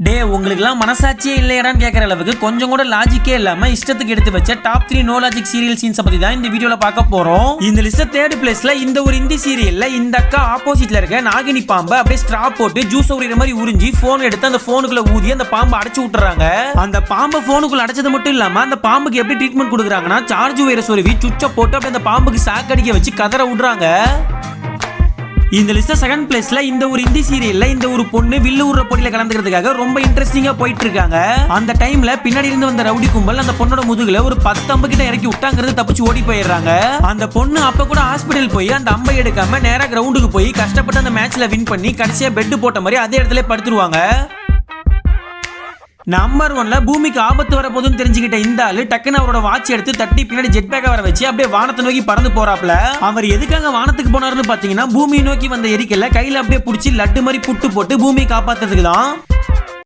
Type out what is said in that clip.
டே உங்களுக்குலாம் மனசாட்சியே இல்லையடான்னு கேட்குற அளவுக்கு கொஞ்சம் கூட லாஜிக்கே இல்லாம இஷ்டத்துக்கு எடுத்து வச்ச top 3 no logic serial scenes பத்தி தான் இந்த வீடியோல பார்க்க போறோம். இந்த லிஸ்ட் 3rd பிளேஸ்ல இந்த ஒரு இந்தி சீரியல்ல இந்த அக்கா ஆப்போசிட்ல இருக்க நாகினி பாம்பை அப்படியே ஸ்ட்ரா போட்டு ஜூஸ் ஊறிற மாதிரி உறிஞ்சி போன் எடுத்து அந்த போனுக்குள்ள ஊதி அந்த பாம்பை அடைச்சு விட்டுறாங்க. அந்த பாம்பை போனுக்குள்ள அடைச்சது மட்டும் இல்லாம அந்த பாம்புக்கு எப்படி ட்ரீட்மெண்ட் கொடுக்குறாங்கன்னா சார்ஜ் வைர சொருவி சுவிட்சை போட்டு அப்படியே அந்த பாம்புக்கு சாக்கடிக்க வச்சு கதற விடுறாங்க. இந்த லிஸ்ட் 2nd பிளேஸ்ல இந்த ஒரு இந்தி சீரியல்ல இந்த ஒரு பொண்ணு வில்லு ஊர்ற போட்டியில கலந்துக்கிறதுக்காக ரொம்ப இன்ட்ரெஸ்டிங்கா போயிட்டு இருக்காங்க. அந்த டைம்ல பின்னாடி இருந்து வந்த ரவுடி கும்பல் அந்த பொண்ணோட முதுகுல ஒரு 10 அம்பு கிட்ட இறக்கி விட்டாங்கிறது தப்பிச்சு ஓடி போயிடுறாங்க. அந்த பொண்ணு அப்ப கூட ஹாஸ்பிடல் போய் அந்த அம்பை எடுக்காம நேரா கிரவுண்டுக்கு போய் கஷ்டப்பட்டு அந்த மேட்ச்ல வின் பண்ணி கடைசியா பெட் போட்ட மாதிரி அதே இடத்துல படுத்துருவாங்க. நம்பர் 1ல பூமிக்கு ஆபத்து வர போதுன்னு தெரிஞ்சுக்கிட்ட இந்த ஆளு டக்குன்னு அவரோட வாட்ச் எடுத்து தட்டி பின்னாடி ஜெட் பேக்க வர வச்சு அப்படியே வானத்தை நோக்கி பறந்து போறாப்ல. அவர் எதுக்காக வானத்துக்கு போனாருன்னு பாத்தீங்கன்னா பூமியை நோக்கி வந்த எரிக்கல கையில அப்படியே புடிச்சு லட்டு மாதிரி புட்டு போட்டு பூமியை காப்பாத்துறதுக்கு தான்.